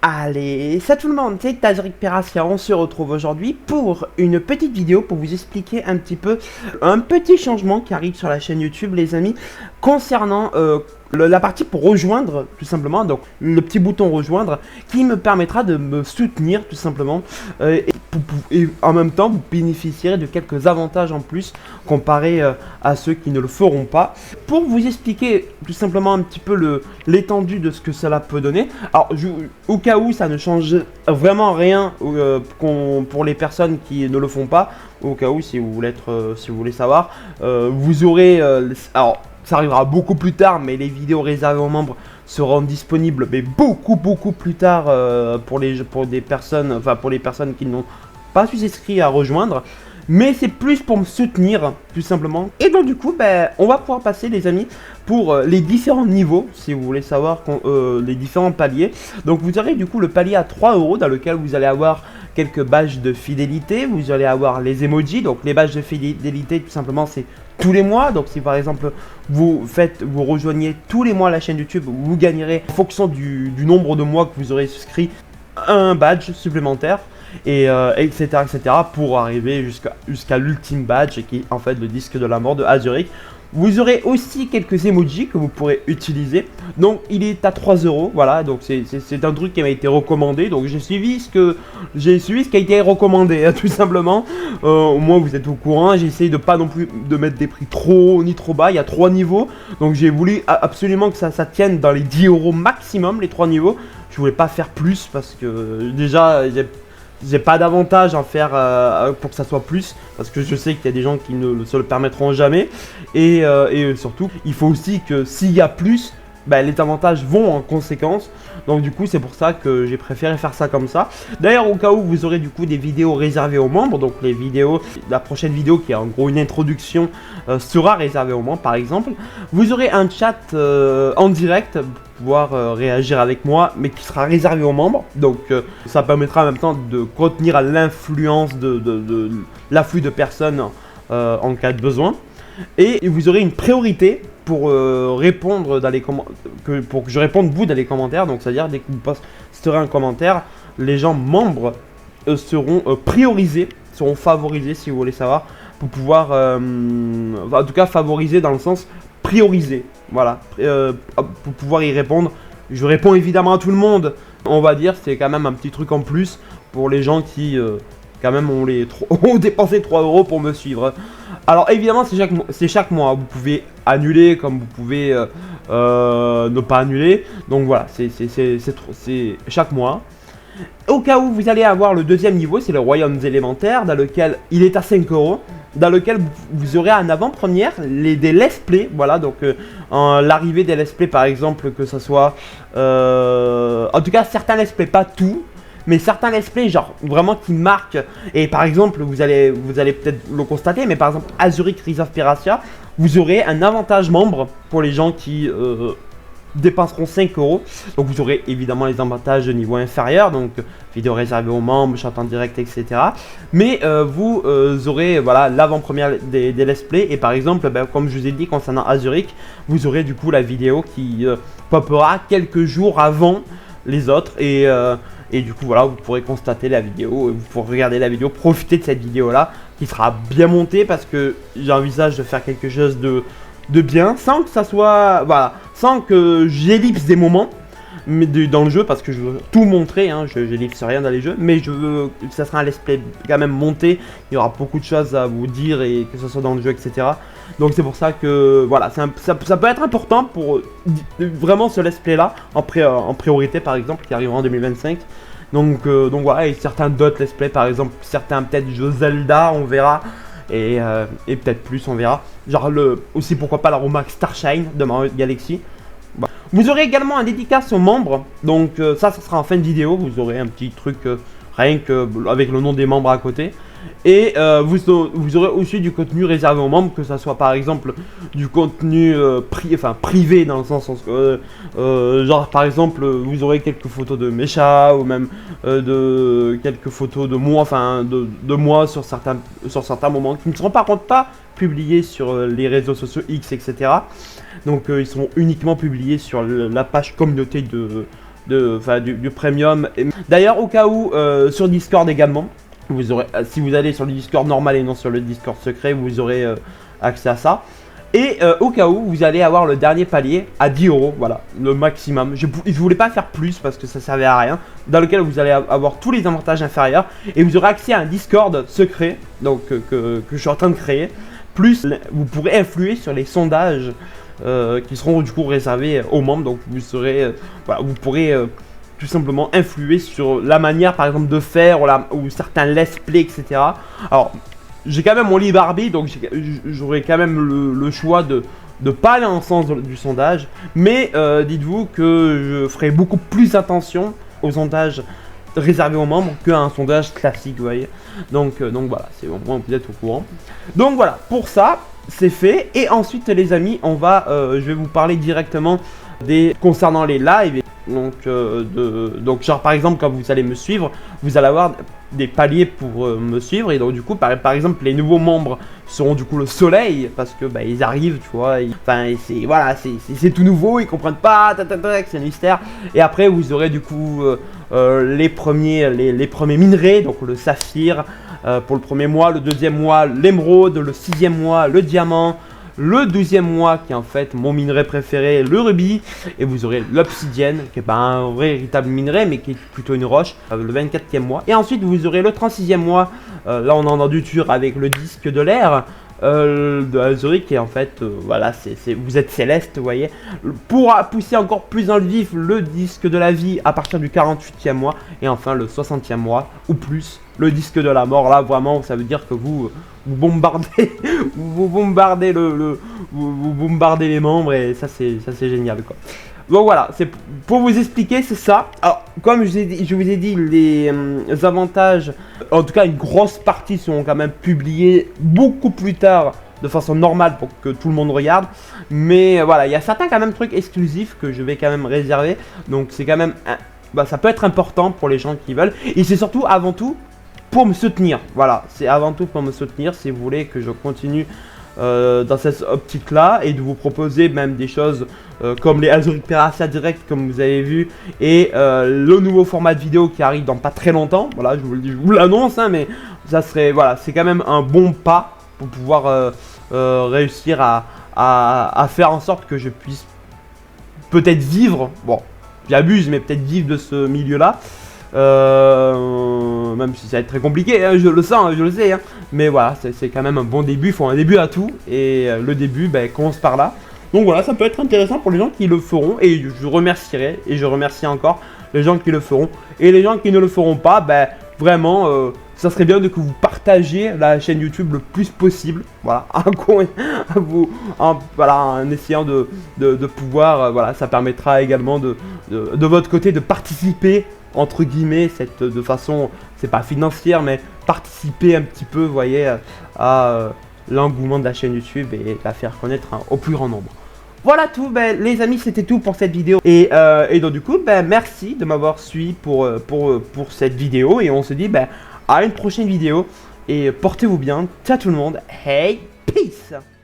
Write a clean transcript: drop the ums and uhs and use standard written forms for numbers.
Allez, salut tout le monde, c'est Tazric Perasia, on se retrouve aujourd'hui pour une petite vidéo pour vous expliquer un petit peu un petit changement qui arrive sur la chaîne YouTube les amis concernant la partie pour rejoindre tout simplement, donc le petit bouton rejoindre qui me permettra de me soutenir tout simplement et en même temps vous bénéficierez de quelques avantages en plus comparé à ceux qui ne le feront pas. Pour vous expliquer tout simplement un petit peu l'étendue de ce que cela peut donner, alors au cas où ça ne change vraiment rien pour les personnes qui ne le font pas, au cas où si vous voulez savoir, vous aurez alors ça arrivera beaucoup plus tard, mais les vidéos réservées aux membres seront disponibles mais beaucoup plus tard pour les personnes qui n'ont pas souscrit à rejoindre. Mais c'est plus pour me soutenir tout simplement. Et donc du coup on va pouvoir passer les amis pour les différents niveaux, si vous voulez savoir les différents paliers. Donc vous aurez du coup le palier à 3 € dans lequel vous allez avoir quelques badges de fidélité. Vous allez avoir les emojis. Donc les badges de fidélité tout simplement c'est tous les mois. Donc si par exemple vous rejoignez tous les mois la chaîne YouTube, vous gagnerez en fonction du nombre de mois que vous aurez souscrit un badge supplémentaire. Et etc pour arriver jusqu'à l'ultime badge qui est en fait le disque de la mort de Azuric. Vous aurez aussi quelques emojis que vous pourrez utiliser. Donc il est à 3 €, voilà, donc c'est un truc qui m'a été recommandé. Donc j'ai suivi ce qui a été recommandé tout simplement. Au moins vous êtes au courant. J'ai essayé de pas non plus de mettre des prix trop haut ni trop bas. Il y a 3 niveaux. Donc j'ai voulu absolument que ça tienne dans les 10 € maximum, les 3 niveaux. Je voulais pas faire plus parce que déjà j'ai pas d'avantage à faire pour que ça soit plus, parce que je sais qu'il y a des gens qui ne se le permettront jamais. Et surtout, il faut aussi que s'il y a plus, les avantages vont en conséquence. Donc du coup c'est pour ça que j'ai préféré faire ça comme ça. D'ailleurs au cas où vous aurez du coup des vidéos réservées aux membres. Donc la prochaine vidéo qui est en gros une introduction sera réservée aux membres par exemple. Vous aurez un chat en direct pour pouvoir réagir avec moi, mais qui sera réservé aux membres. Donc ça permettra en même temps de contenir l'influence de l'afflux de personnes en cas de besoin. Et vous aurez une priorité pour répondre dans les pour que je réponde vous dans les commentaires. Donc c'est à dire dès que vous posterez un commentaire, les gens membres seront priorisés, seront favorisés si vous voulez savoir, pour pouvoir en tout cas favorisés dans le sens priorisé, voilà, pour pouvoir y répondre. Je réponds évidemment à tout le monde, on va dire, c'est quand même un petit truc en plus pour les gens qui quand même ont dépensé 3 € pour me suivre. Alors évidemment c'est chaque mois, vous pouvez annuler comme vous pouvez ne pas annuler. Donc voilà, c'est chaque mois. Au cas où vous allez avoir le deuxième niveau, c'est le royaume élémentaire, dans lequel il est à 5 €, dans lequel vous aurez en avant-première des let's play. Voilà, donc l'arrivée des let's play par exemple, que ce soit en tout cas certains let's play, pas tout, mais certains let's play genre vraiment qui marquent. Et par exemple vous allez peut-être le constater, mais par exemple Azuric Rise of Perasia, vous aurez un avantage membre pour les gens qui dépenseront 5 €. Donc vous aurez évidemment les avantages de niveau inférieur, donc vidéo réservée aux membres, chat en direct, etc. Mais vous aurez voilà l'avant-première des let's play. Et par exemple comme je vous ai dit concernant Azuric, vous aurez du coup la vidéo qui popera quelques jours avant les autres. Et du coup voilà, vous pourrez constater la vidéo, vous pourrez regarder la vidéo, profiter de cette vidéo là qui sera bien montée, parce que j'envisage de faire quelque chose de bien, sans que ça soit, voilà, sans que j'ellipse des moments dans le jeu, parce que je veux tout montrer, hein, j'ellipse rien dans les jeux, mais je veux que ça sera un let's play quand même monté, il y aura beaucoup de choses à vous dire, et que ce soit dans le jeu, etc. Donc c'est pour ça que, voilà, ça peut être important pour vraiment ce let's play là, en priorité par exemple, qui arrivera en 2025. Donc voilà, et certains d'autres let's play, par exemple, certains peut-être jeux Zelda, on verra. Et peut-être plus, on verra. Genre aussi pourquoi pas la Romax Starshine de Mario Galaxy. Bon. Vous aurez également un dédicace aux membres. Donc ça sera en fin de vidéo. Vous aurez un petit truc rien que avec le nom des membres à côté. Et vous aurez aussi du contenu réservé aux membres, que ça soit par exemple du contenu privé, dans le sens genre par exemple vous aurez quelques photos de mes chats, ou même quelques photos de moi, de moi sur certains moments qui ne seront par contre pas publiés sur les réseaux sociaux X, etc. Donc ils seront uniquement publiés sur la page communauté du premium. D'ailleurs, au cas où, sur Discord également, vous aurez, si vous allez sur le Discord normal et non sur le Discord secret, vous aurez accès à ça. Et au cas où, vous allez avoir le dernier palier à 10 €, voilà, le maximum. Je voulais pas faire plus parce que ça servait à rien. Dans lequel vous allez avoir tous les avantages inférieurs. Et vous aurez accès à un Discord secret, donc que je suis en train de créer. Plus, vous pourrez influer sur les sondages qui seront du coup réservés aux membres. Donc vous serez, voilà, vous pourrez tout simplement influer sur la manière par exemple de faire ou certains let's play, etc. Alors, j'ai quand même mon libre arbitre, donc j'aurai quand même le choix de pas aller en sens du sondage. Mais dites-vous que je ferai beaucoup plus attention aux sondages réservés aux membres qu'à un sondage classique, vous voyez. Donc voilà, c'est au moins vous êtes au courant. Donc voilà, pour ça, c'est fait. Et ensuite les amis, je vais vous parler directement concernant les lives. Donc genre par exemple quand vous allez me suivre, vous allez avoir des paliers pour me suivre. Et donc du coup par exemple les nouveaux membres seront du coup le soleil, parce que ils arrivent, tu vois, c'est tout nouveau, ils comprennent pas, c'est un mystère. Et après vous aurez du coup les premiers minerais, donc le saphir pour le premier mois, le deuxième mois l'émeraude, le sixième mois le diamant, le 12e mois qui est en fait mon minerai préféré, le rubis, et vous aurez l'obsidienne qui est pas un véritable minerai mais qui est plutôt une roche, le 24e mois. Et ensuite vous aurez le 36e mois, là on est en enduture avec le disque de l'air de Azuric, et en fait voilà, vous êtes céleste, vous voyez. Pour pousser encore plus dans le vif, le disque de la vie à partir du 48e mois, et enfin le 60e mois ou plus, le disque de la mort. Là vraiment ça veut dire que vous bombardez vous bombardez vous bombardez les membres, et ça c'est génial quoi. Donc voilà, c'est pour vous expliquer, c'est ça. Alors comme je vous ai dit les avantages, en tout cas une grosse partie seront quand même publiés beaucoup plus tard de façon normale pour que tout le monde regarde. Mais voilà, il y a certains quand même trucs exclusifs que je vais quand même réserver. Donc c'est quand même ça peut être important pour les gens qui veulent. Et c'est surtout avant tout pour me soutenir. Voilà, c'est avant tout pour me soutenir si vous voulez que je continue dans cette optique là, et de vous proposer même des choses comme les Azuric Peracia Direct comme vous avez vu, et le nouveau format de vidéo qui arrive dans pas très longtemps. Voilà, je vous le dis, je vous l'annonce, hein, mais ça serait, voilà, c'est quand même un bon pas pour pouvoir réussir à faire en sorte que je puisse peut-être vivre, bon j'abuse, mais peut-être vivre de ce milieu là. Même si ça va être très compliqué, hein, je le sens, je le sais, hein. Mais voilà, c'est quand même un bon début, il faut un début à tout, et le début commence par là. Donc voilà, ça peut être intéressant pour les gens qui le feront, et je remercierai, et je remercie encore les gens qui le feront. Et les gens qui ne le feront pas, vraiment, ça serait bien que vous partagiez la chaîne YouTube le plus possible, voilà, en essayant de pouvoir, voilà, ça permettra également de votre côté de participer, entre guillemets, de façon, c'est pas financière, mais participer un petit peu, vous voyez, à l'engouement de la chaîne YouTube et la faire connaître au plus grand nombre. Voilà tout, les amis, c'était tout pour cette vidéo. Et donc du coup, merci de m'avoir suivi pour cette vidéo, et on se dit à une prochaine vidéo, et portez-vous bien. Ciao tout le monde, hey, peace.